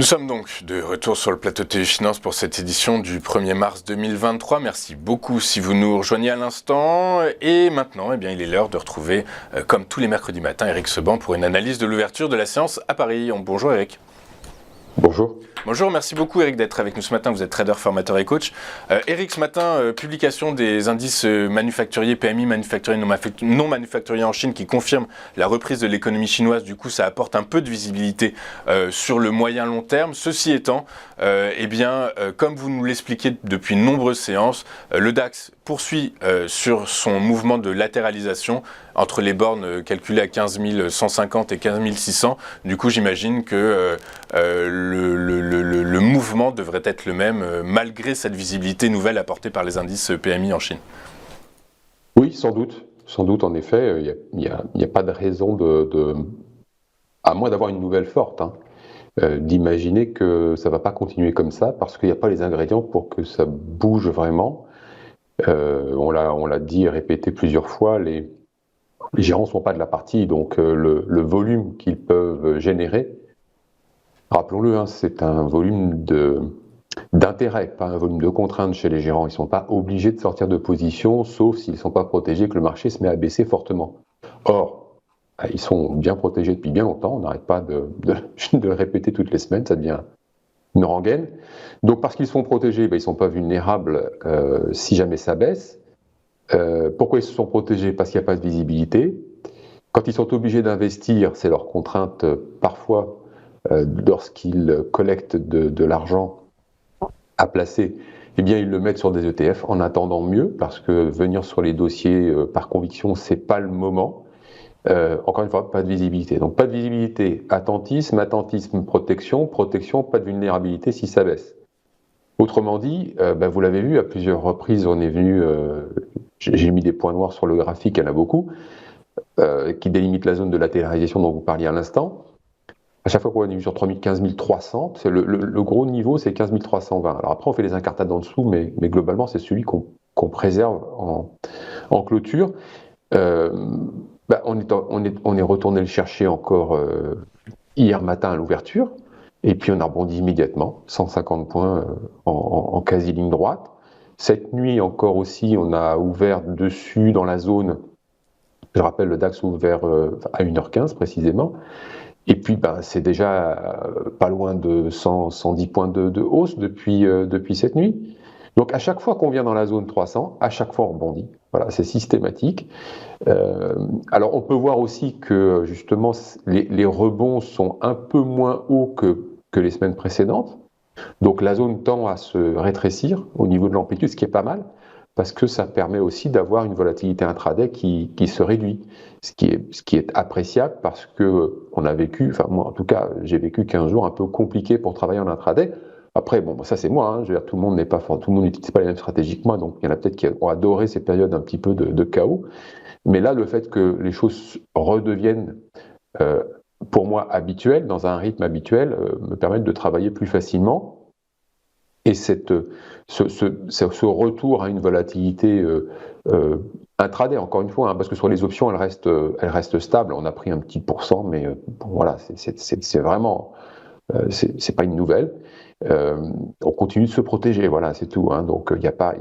sommes donc de retour sur le plateau TV Finance pour cette édition du 1er mars 2023. Merci beaucoup si vous nous rejoignez à l'instant. Et maintenant, il est l'heure de retrouver, comme tous les mercredis matins, Eric Seban pour une analyse de l'ouverture de la séance à Paris. Bonjour Eric. Bonjour. Bonjour, merci beaucoup Eric d'être avec nous ce matin. Vous êtes trader, formateur et coach. Eric, ce matin, publication des indices manufacturiers, PMI manufacturiers, non manufacturiers en Chine qui confirment la reprise de l'économie chinoise. Du coup, ça apporte un peu de visibilité sur le moyen long terme. Ceci étant, comme vous nous l'expliquez depuis de nombreuses séances, le DAX poursuit sur son mouvement de latéralisation entre les bornes calculées à 15 150 et 15 600. Du coup, j'imagine que le mouvement devrait être le même malgré cette visibilité nouvelle apportée par les indices PMI en Chine. Oui, sans doute. Sans doute, en effet, il n'y a pas de raison à moins d'avoir une nouvelle forte, d'imaginer que ça ne va pas continuer comme ça parce qu'il n'y a pas les ingrédients pour que ça bouge vraiment. On l'a dit et répété plusieurs fois, les gérants ne sont pas de la partie, donc le volume qu'ils peuvent générer, rappelons-le, c'est un volume d'intérêt, pas un volume de contrainte chez les gérants. Ils ne sont pas obligés de sortir de position, sauf s'ils ne sont pas protégés, que le marché se met à baisser fortement. Or, ils sont bien protégés depuis bien longtemps, on n'arrête pas de le répéter toutes les semaines, ça devient une rengaine. Donc parce qu'ils sont protégés, ils ne sont pas vulnérables si jamais ça baisse. Pourquoi ils se sont protégés? Parce qu'il n'y a pas de visibilité. Quand ils sont obligés d'investir, c'est leur contrainte parfois lorsqu'ils collectent de l'argent à placer, ils le mettent sur des ETF en attendant mieux, parce que venir sur les dossiers par conviction, c'est pas le moment. Encore une fois, pas de visibilité. Donc pas de visibilité, attentisme, protection, pas de vulnérabilité si ça baisse. Autrement dit, vous l'avez vu à plusieurs reprises, on est venu, j'ai mis des points noirs sur le graphique, il y en a beaucoup, qui délimitent la zone de latéralisation dont vous parliez à l'instant. À chaque fois qu'on est vu sur 15 300, le gros niveau, c'est 15 320. Alors après, on fait les incartades en dessous, mais globalement, c'est celui qu'on préserve en clôture. On est retourné le chercher encore hier matin à l'ouverture, et puis on a rebondi immédiatement, 150 points en quasi ligne droite. Cette nuit encore aussi, on a ouvert dessus dans la zone, je rappelle, le DAX ouvert à 1h15 précisément. Et puis, c'est déjà pas loin de 110 points de hausse depuis cette nuit. Donc, à chaque fois qu'on vient dans la zone 300, à chaque fois on rebondit. Voilà, c'est systématique. Alors, on peut voir aussi que, justement, les rebonds sont un peu moins hauts que les semaines précédentes. Donc, la zone tend à se rétrécir au niveau de l'amplitude, ce qui est pas mal, parce que ça permet aussi d'avoir une volatilité intraday qui se réduit, ce qui est appréciable parce que on a vécu, enfin moi en tout cas, j'ai vécu 15 jours un peu compliqués pour travailler en intraday. Après, ça c'est moi, je veux dire, tout le monde n'utilise pas les mêmes stratégies que moi, donc il y en a peut-être qui ont adoré ces périodes un petit peu de chaos. Mais là, le fait que les choses redeviennent, pour moi, habituelles, dans un rythme habituel, me permettent de travailler plus facilement. Et ce retour à une volatilité intraday, encore une fois, parce que sur les options, elle reste stable. On a pris un petit pourcent, mais voilà, c'est vraiment, c'est pas une nouvelle. On continue de se protéger, voilà, c'est tout. Donc il n'y a pas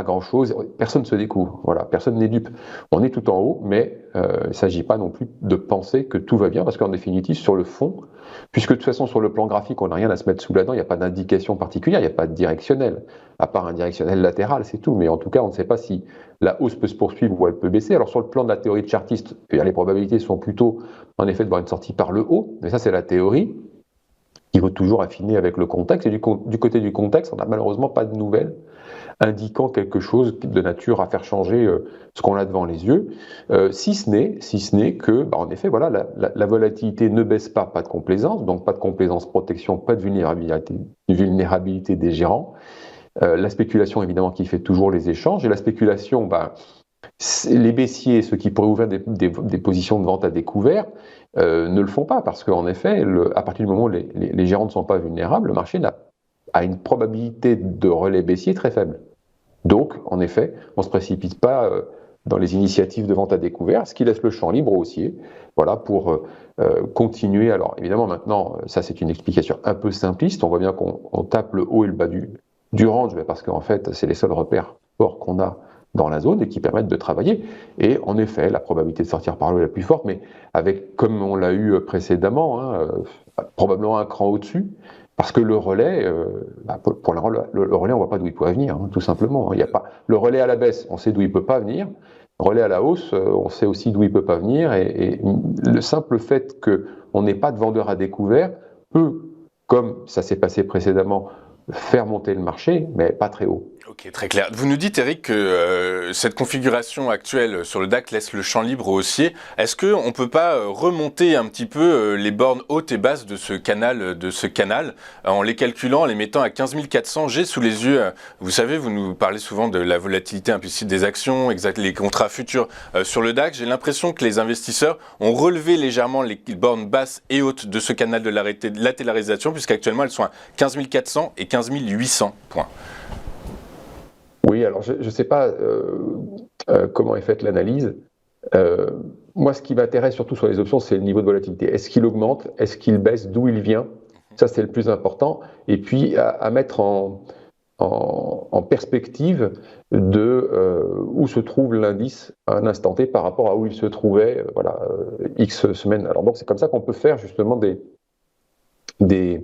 grand-chose. Personne ne se découvre, voilà, personne n'est dupe. On est tout en haut, mais il ne s'agit pas non plus de penser que tout va bien, parce qu'en définitive, sur le fond, puisque de toute façon, sur le plan graphique, on n'a rien à se mettre sous la dent, il n'y a pas d'indication particulière, il n'y a pas de directionnel, à part un directionnel latéral, c'est tout. Mais en tout cas, on ne sait pas si la hausse peut se poursuivre ou elle peut baisser. Alors sur le plan de la théorie de chartiste, les probabilités sont plutôt, en effet, de voir une sortie par le haut, mais ça, c'est la théorie. Il faut toujours affiner avec le contexte. Et du côté du contexte, on n'a malheureusement pas de nouvelles indiquant quelque chose de nature à faire changer ce qu'on a devant les yeux, si ce n'est que, en effet, voilà, la volatilité ne baisse pas, pas de complaisance, donc pas de complaisance protection, pas de vulnérabilité des gérants. La spéculation, évidemment, qui fait toujours les échanges, et la spéculation, les baissiers, ceux qui pourraient ouvrir des positions de vente à découvert, ne le font pas, parce qu'en effet, à partir du moment où les gérants ne sont pas vulnérables, le marché a une probabilité de relais baissier très faible. Donc, en effet, on ne se précipite pas dans les initiatives de vente à découvert, ce qui laisse le champ libre aux haussiers, voilà, pour continuer. Alors évidemment maintenant, ça c'est une explication un peu simpliste, on voit bien qu'on tape le haut et le bas du range, parce qu'en fait c'est les seuls repères forts qu'on a dans la zone et qui permettent de travailler. Et en effet, la probabilité de sortir par là est la plus forte, mais avec, comme on l'a eu précédemment, probablement un cran au-dessus, parce que le relais, pour le relais, on ne voit pas d'où il pourrait venir, tout simplement. Il y a pas, le relais à la baisse, on sait d'où il ne peut pas venir. Le relais à la hausse, on sait aussi d'où il ne peut pas venir. Et le simple fait qu'on n'ait pas de vendeur à découvert peut, comme ça s'est passé précédemment, faire monter le marché, mais pas très haut. Ok, très clair. Vous nous dites, Eric, que cette configuration actuelle sur le DAX laisse le champ libre aux haussiers. Est-ce qu'on ne peut pas remonter un petit peu les bornes hautes et basses de ce canal, en les calculant, en les mettant à 15 400? J'ai sous les yeux, vous savez, vous nous parlez souvent de la volatilité implicite des actions, les contrats futurs sur le DAX. J'ai l'impression que les investisseurs ont relevé légèrement les bornes basses et hautes de ce canal de latéralisation, puisqu'actuellement elles sont à 15 400 et 15 800 points. Oui, alors je ne sais pas comment est faite l'analyse. Moi, ce qui m'intéresse surtout sur les options, c'est le niveau de volatilité. Est-ce qu'il augmente? Est-ce qu'il baisse? D'où il vient? Ça, c'est le plus important. Et puis, à mettre en perspective de où se trouve l'indice à un instant T par rapport à où il se trouvait X semaines. Alors, donc, c'est comme ça qu'on peut faire justement des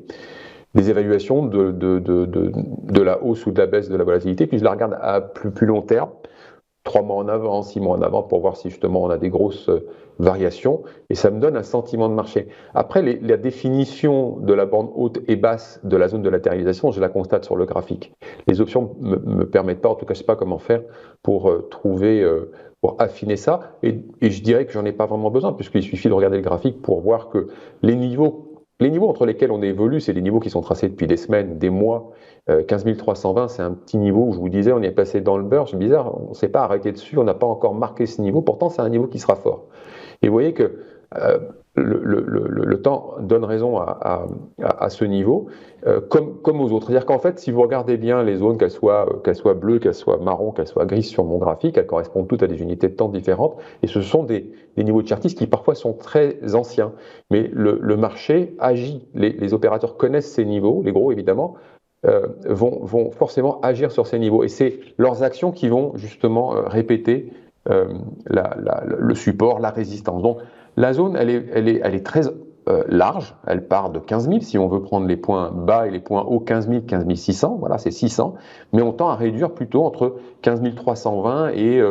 évaluations de la hausse ou de la baisse de la volatilité, puis je la regarde à plus long terme, 3 mois en avant, 6 mois en avant, pour voir si justement on a des grosses variations, et ça me donne un sentiment de marché. Après, la définition de la bande haute et basse de la zone de latéralisation, je la constate sur le graphique. Les options ne me permettent pas, en tout cas je ne sais pas comment faire pour pour affiner ça, et je dirais que j'en ai pas vraiment besoin, puisqu'il suffit de regarder le graphique pour voir que les niveaux entre lesquels on évolue, c'est des niveaux qui sont tracés depuis des semaines, des mois. 15 320, c'est un petit niveau où je vous disais, on est placé dans le beurre. C'est bizarre, on ne s'est pas arrêté dessus, on n'a pas encore marqué ce niveau. Pourtant, c'est un niveau qui sera fort. Et vous voyez que le temps donne raison à ce niveau, comme aux autres. C'est-à-dire qu'en fait, si vous regardez bien les zones, qu'elles soient bleues, qu'elles soient marron, qu'elles soient grises sur mon graphique, elles correspondent toutes à des unités de temps différentes. Et ce sont des niveaux de chartistes qui parfois sont très anciens. Mais le marché agit. Les opérateurs connaissent ces niveaux, les gros évidemment, vont forcément agir sur ces niveaux. Et c'est leurs actions qui vont justement répéter le support, la résistance. Donc la zone, elle est très large, elle part de 15 000, si on veut prendre les points bas et les points hauts, 15 000, 15 600, voilà, c'est 600, mais on tend à réduire plutôt entre 15 320 et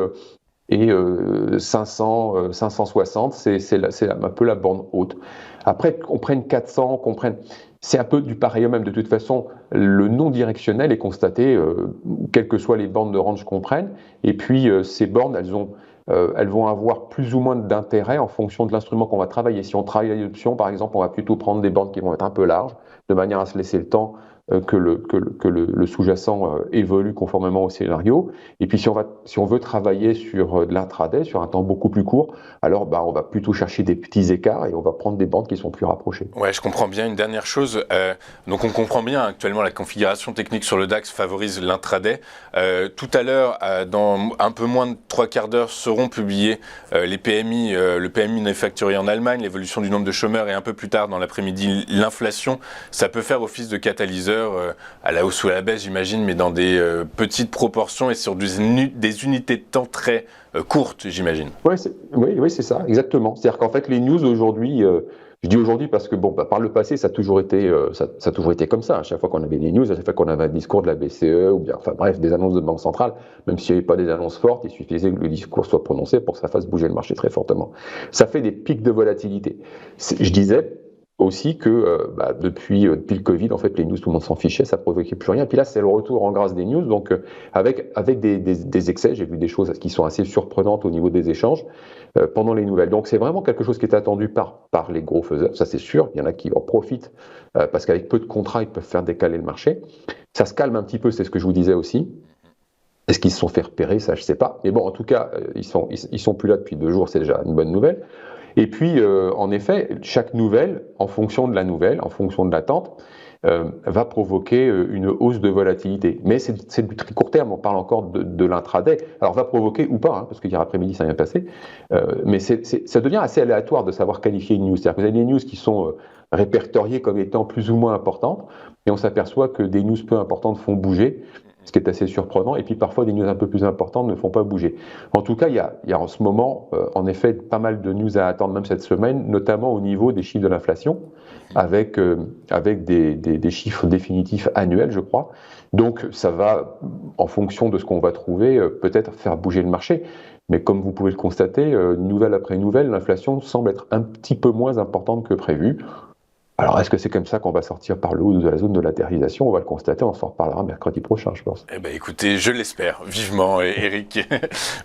500, 560, c'est un peu la borne haute. Après, qu'on prenne 400, c'est un peu du pareil au même. De toute façon, le non directionnel est constaté, quelles que soient les bornes de range qu'on prenne. Et puis, ces bornes, elles vont avoir plus ou moins d'intérêt en fonction de l'instrument qu'on va travailler. Si on travaille l'option, par exemple, on va plutôt prendre des bornes qui vont être un peu larges, de manière à se laisser le temps que le sous-jacent évolue conformément au scénario. Et puis si on veut travailler sur de l'intraday, sur un temps beaucoup plus court, alors on va plutôt chercher des petits écarts et on va prendre des bandes qui sont plus rapprochées. Ouais, je comprends bien. Une dernière chose, donc on comprend bien actuellement la configuration technique sur le DAX favorise l'intraday. Tout à l'heure, dans un peu moins de 3/4 d'heure, seront publiés les PMI, le PMI manufacturier en Allemagne, l'évolution du nombre de chômeurs, et un peu plus tard dans l'après-midi l'inflation. Ça peut faire office de catalyseur à la hausse ou à la baisse, j'imagine, mais dans des petites proportions et sur des unités de temps très courtes, j'imagine. Oui, c'est ça, exactement. C'est-à-dire qu'en fait, les news aujourd'hui, je dis aujourd'hui parce que par le passé, ça a toujours été comme ça. À chaque fois qu'on avait des news, à chaque fois qu'on avait un discours de la BCE, ou bien, enfin bref, des annonces de banque centrale, même s'il n'y avait pas des annonces fortes, il suffisait que le discours soit prononcé pour que ça fasse bouger le marché très fortement. Ça fait des pics de volatilité. Je disais aussi que depuis le Covid, en fait, les news, tout le monde s'en fichait, ça provoquait plus rien. Puis là, c'est le retour en grâce des news, donc avec des excès, j'ai vu des choses qui sont assez surprenantes au niveau des échanges pendant les nouvelles. Donc c'est vraiment quelque chose qui est attendu par les gros faiseurs, ça c'est sûr. Il y en a qui en profitent parce qu'avec peu de contrats, ils peuvent faire décaler le marché. Ça se calme un petit peu, c'est ce que je vous disais aussi. Est-ce qu'ils se sont fait repérer? Ça, je sais pas. Mais bon, en tout cas, ils sont plus là depuis 2 jours, c'est déjà une bonne nouvelle. Et puis, en effet, chaque nouvelle, en fonction de la nouvelle, en fonction de l'attente, va provoquer une hausse de volatilité. Mais c'est du très court terme, on parle encore de l'intraday. Alors va provoquer ou pas, hein, parce que hier après-midi ça vient passer, mais ça devient assez aléatoire de savoir qualifier une news. C'est-à-dire que vous avez des news qui sont répertoriées comme étant plus ou moins importantes, et on s'aperçoit que des news peu importantes font bouger, ce qui est assez surprenant, et puis parfois des news un peu plus importantes ne font pas bouger. En tout cas, il y a en ce moment, en effet, pas mal de news à attendre même cette semaine, notamment au niveau des chiffres de l'inflation, avec des chiffres définitifs annuels, je crois. Donc ça va, en fonction de ce qu'on va trouver, peut-être faire bouger le marché. Mais comme vous pouvez le constater, nouvelle après nouvelle, l'inflation semble être un petit peu moins importante que prévu. Alors, est-ce que c'est comme ça qu'on va sortir par le haut de la zone de latérisation? On va le constater, on s'en reparlera mercredi prochain, je pense. Eh ben, écoutez, je l'espère vivement, Eric.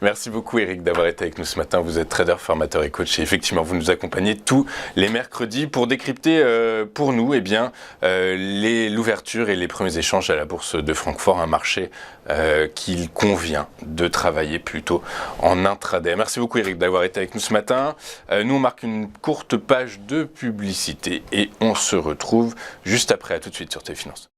Merci beaucoup, Eric, d'avoir été avec nous ce matin. Vous êtes trader, formateur et coach, et effectivement, vous nous accompagnez tous les mercredis pour décrypter pour nous, eh bien, l'ouverture et les premiers échanges à la bourse de Francfort, un marché qu'il convient de travailler plutôt en intraday. Merci beaucoup, Eric, d'avoir été avec nous ce matin. Nous, on marque une courte page de publicité et on se retrouve juste après. À tout de suite sur TV Finance.